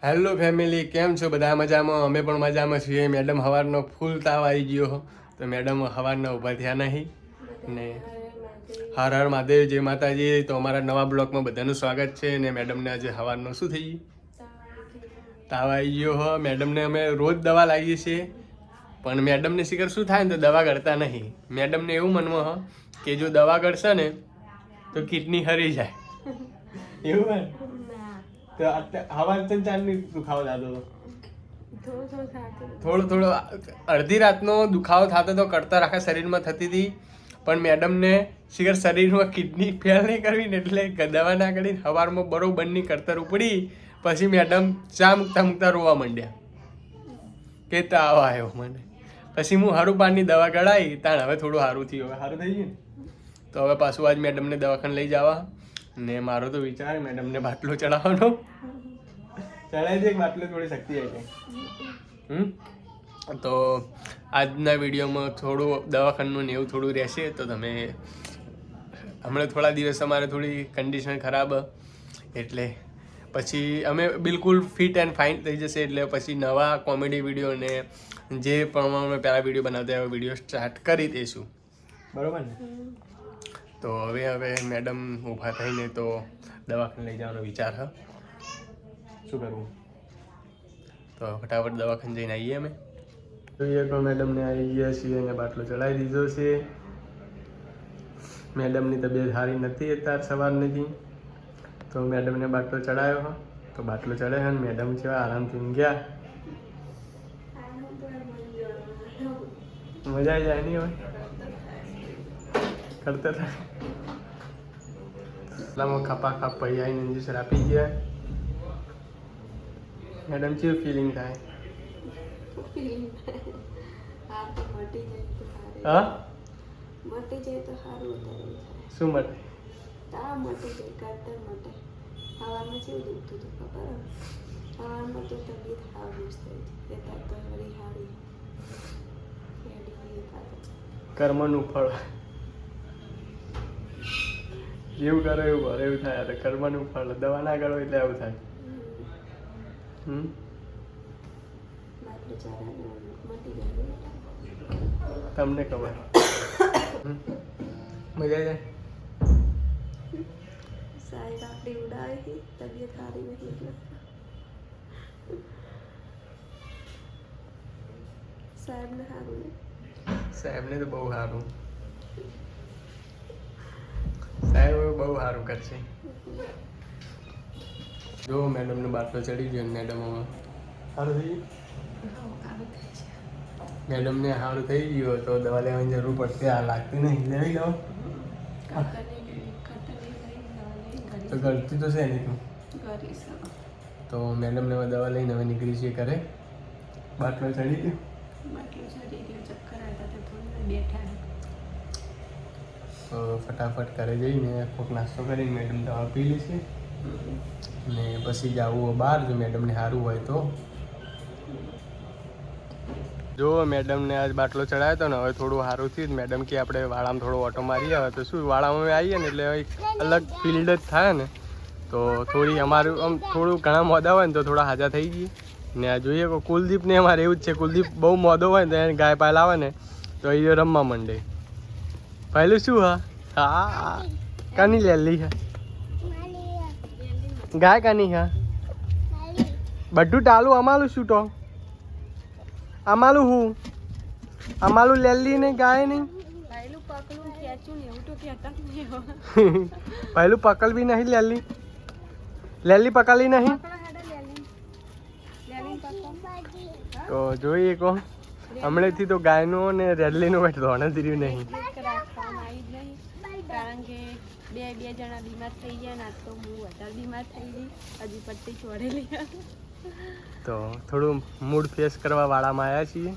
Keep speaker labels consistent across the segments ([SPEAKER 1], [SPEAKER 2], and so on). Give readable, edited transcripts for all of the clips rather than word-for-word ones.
[SPEAKER 1] Hello family, કેમ છો બધા? મજામાં? અમે પણ મજામાં છીએ. મેડમ સવારનો ફૂલ તાવ આવી ગયો તો મેડમ સવારના ઊભા થયા નહીં ને હર હર મહાદેવ, જય માતાજી. તો અમારા નવા બ્લોગમાં બધાનું સ્વાગત છે. ને મેડમને આજે સવારનો શું થઈ ગયું? તાવ આવી ગયો હો. મેડમને અમે રોજ દવા લાવીએ છીએ, પણ મેડમને શિખર શું થાય ને તો દવા કરતા નહીં. મેડમને એવું મનમાં હો કે જો દવા કરશે ને તો કિડની હરી જાય એવું હોય. તો હવા ચાંદની દુખાવો થતો હતો, થોડો અડધી રાતનો દુખાવો થતો હતો, કડતર આખા શરીરમાં થતી હતી. પણ મેડમને શિખર શરીરમાં કિડની ફેલ નહીં કરવી ને એટલે દવા ના કરી. સવારમાં બરોબરની કડતર ઉપડી. પછી મેડમ ચા મૂકતા મૂકતા રોવા માંડ્યા કે તાવ આવ્યો મને. પછી હું હરુપાની દવા ગળાઈ તાણ હવે થોડું સારું થયું. હવે સારું થઈ ગયું ને તો હવે પાછું આજ મેડમને દવાખાને લઈ જવા. ને મારો તો વિચાર મેડમને બાટલો ચડાવવાનો, ચડાવી દે બાટલો થોડી શક્તિ આવી જાય. તો આજના વિડીયોમાં થોડું દવાખાનું ને એવું થોડું રહેશે. તો તમે હમણાં થોડા દિવસ અમારે થોડી કન્ડિશન ખરાબ, એટલે પછી અમે બિલકુલ ફિટ એન્ડ ફાઇન થઈ જશે. એટલે પછી નવા કોમેડી વિડીયો ને જે પ્રમાણે અમે પહેલાં વિડીયો બનાવતા એવા વિડીયો સ્ટાર્ટ કરી દઈશું, બરાબર ને? તો હવે મેડમ ઊભા થઈને તો દવાખાને લઈ જવાનો વિચાર હ. શું કરવું? તો ફટાફટ દવાખાને જઈને આવીએ. અમે જોઈએ તો મેડમને આવી ગયા છીએ અને બાટલો ચડાવી દીધો છે. મેડમની તબિયત સારી નથી અત્યારે સવારથી, તો મેડમને બાટલો ચડાવ્યો હ. તો બાટલો ચડે છે ને મેડમ છે આરામથી ગયા. મજા આવી જાય નહીં હવે કરતા થાય. એટલામાં ખપા ખાપ પૈયા આવીને ઇન્જેક્શન આપી ગયા. મેડમ કેવું ફિલિંગ થાય? હા,
[SPEAKER 2] મટી જાય તો સારું થાય.
[SPEAKER 1] શું માટે?
[SPEAKER 2] તાવ મટી જાય, કરતર મટે. હવામાં જેવું દુખતું હતું ખબર? હવામાં તો તબિયત સારું જ થઈ હતી. તો વળી સારી
[SPEAKER 1] કર્મનું ફળ જેવું કરો એવું ભરે એવું થાય. કર્મનું ફળ દવા ના કરો એટલે એવું થાય. તમને ખબર મજા જાય.
[SPEAKER 2] સાહેબ આપણી ઉડાવી હતી, તબિયત સારી નથી એટલે સાહેબને સારું નહીં.
[SPEAKER 1] સાહેબને તો બહુ સારું, સાહેબ બહુ સારું કરશે. જો મેડમને બાટલો ચડી ગયો ને મેડમ હવે સારું થઈ ગયું. મેડમને સારું થઈ ગયું તો દવા લેવાની જરૂર પડશે. આ લાગતી નહીં, લેવી દવા તો ગળતી તો છે નહીં તું. તો મેડમને હવે દવા લઈને હવે નીકળી છે ઘરે. બાટલો ચડી ગયો, તો ફટાફટ ઘરે જઈને કોઈક નાસ્તો કરીને મેડમ દવા પી લેશે ને પછી જવું બહાર. જો મેડમને સારું હોય તો. જો મેડમને આજ બાટલો ચડાવ્યો હતો ને હવે થોડું સારું થયું. મેડમ કે આપણે વાળામાં થોડો ઓટો મારી આવે તો શું વાળામાં આવીએ ને એટલે એક અલગ ફિલ્ડ જ થાય ને. તો થોડી અમારું આમ થોડું ઘણા મોદા હોય ને તો થોડા હાજા થઈ ગઈ. ને આ જોઈએ કે કુલદીપને અમારે એવું જ છે. કુલદીપ બહુ મોદો હોય ને તો એને ગાય પાલ આવે ને તો એ રમવા માંડે. પહેલું શું હા કાની લેલી હા ગાય કાની હા બધું ટાલું. અમાલું શું તો અમાલું હું અમાલું લેલી ને ગાય નહીં. પહેલું પકલ બી નહીં લેલી, લેલી પકલી નહીં. તો જોઈએ કો હમણાંથી તો ગાયનો ને રેલીનો ધોણ જ રહ્યું નહીં.
[SPEAKER 2] કારણ કે બે જણા બીમાર થઈ ગયા ને તો હું વધારે બીમાર થઈ ગઈ. હજી પટ્ટી ચોડેલી
[SPEAKER 1] તો થોડું મૂડ ફ્રેશ કરવા વાળામાં આવ્યા છીએ.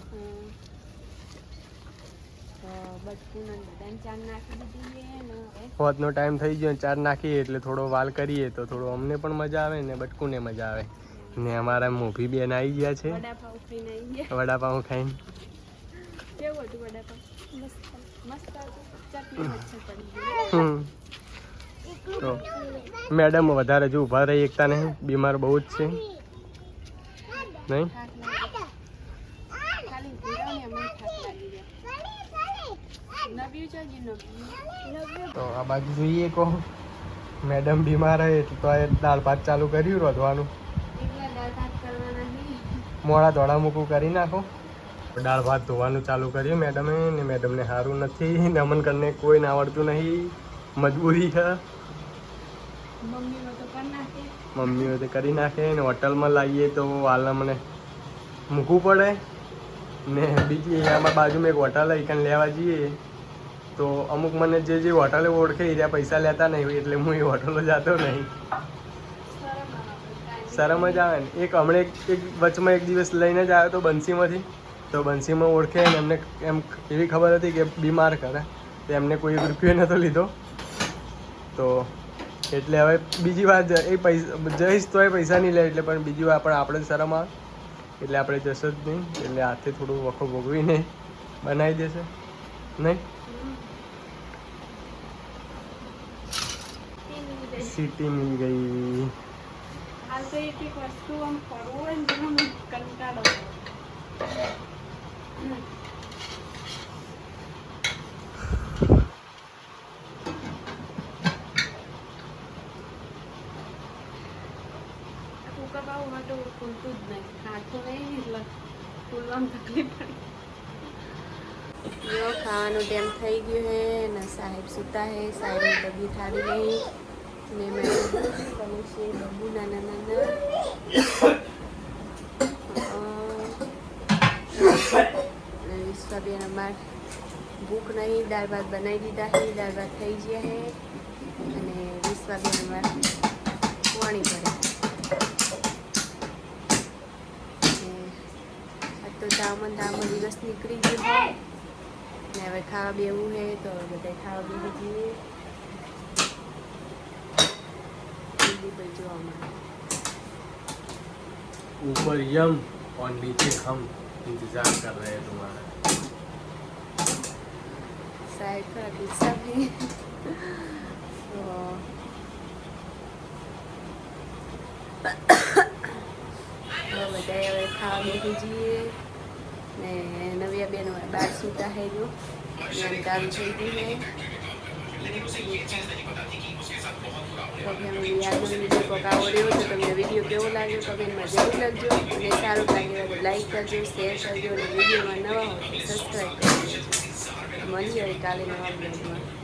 [SPEAKER 1] હોતનો ટાઈમ થઈ ગયો, ચાર નાખીએ એટલે થોડો વાલ કરીએ તો થોડો અમને પણ મજા આવે ને બટકુને મજા આવે. ને અમારા મોભી બેન આવી ગયા છે વડાપાઉં ખાઈને. તો મેડમ વધારે જો ઊભા રહી એકતા નહીં, બીમાર બહુ જ છે. નહીં
[SPEAKER 2] થાક લાગી ખાલી ભીરાને અમે થાક લાગી ગયા નવ્યું છે જી નવ્યું
[SPEAKER 1] તો આ બાજુ જોઈએ કહો મેડમ બીમાર હે એટલે તો એ દાળ ભાત ચાલુ કર્યું રોધવાનું
[SPEAKER 2] એકલા દાળ ભાત કરવાના નહીં
[SPEAKER 1] મોડા ધોળા મૂકું કરી નાખો દાળ ભાત ધોવાનું ચાલુ કર્યું મેડમે ને મેડમને સારું નથી નમન કરીને કોઈને આવડતું નહીં મજબૂરી છે
[SPEAKER 2] મમ્મીઓ તો કરી નાખે
[SPEAKER 1] મમ્મીઓ તે કરી નાખે ને હોટલમાં લાવીએ તો હાલના મને મૂકવું પડે ને બીજી આમાં બાજુમાં એક હોટલ એકન લેવા જઈએ તો અમુક મને જે હોટલે ઓળખે એ પૈસા લેતા નહીં એટલે હું એ હોટલો જતો નહીં શરમ જ આવે ને એક હમણાં એક વચમાં એક દિવસ લઈને જ આવ્યો તો બંસીમાંથી તો બંસીમાં ઓળખે ને એમને એમ એવી ખબર હતી કે બીમાર કરે તો એમને કોઈ રૂપિયો નહોતો લીધો તો એટલે હવે બીજી વાર એ પૈસા જઈશ તો એ પૈસા નહીં લે એટલે પણ બીજી વાર પણ આપણે શરમ આવે એટલે આપણે જશો જ નહીં એટલે હાથે થોડું વખો ભોગવીને બનાવી દેશે નહીં સીટી મિલ ગઈ
[SPEAKER 2] હાલ તો એક એક વસ્તુ આમ કરવું હોય ને તો મને કંટાળો કુકર બાવું માટે ખુલતું જ નહીં હાથું નહીં એટલે ખુલવામાં તકલીફ પડી જો ખાવાનું ટાઈમ થઈ ગયું હે ને સાહેબ સૂતા હે સાહેબની તબિયત સારી નહીં ને મેં તમે છે બબુ નાના નાના વિશ્વાબેન અમાર ભૂખ નહીં દાળ ભાત બનાવી દીધા હે દાળ ભાત થઈ ગયા હે અને વિશ્વાબેન અમાર પાણી ભરે આજ તો દામન દિવસ નીકળી ગયો હોય ને હવે ખાવા બેવું હે તો બધા ખાવા બેસી જઈએ
[SPEAKER 1] ऊपर यम और नीचे हम इंतजार कर रहे हैं तुम्हारा
[SPEAKER 2] साइड का गुस्सा भी तो बताए હવે ખાવા બેસી જઈએ ને નવ્યા બેન બાર સૂતા હે જો એમ ચાલુ થઈ ગયું હે તો ફેમિલી આજનો વિડીયો કોક આવડ્યો તો તમને વિડીયો કેવો લાગ્યો કમેન્ટમાં જરૂર લખજો અને સારું લાગે તો લાઈક કરજો શેર કરજો અને વિડીયોમાં નવા હોય તો સબસ્ક્રાઈબ કરજો મળીએ કાલે નવા વિડીયોમાં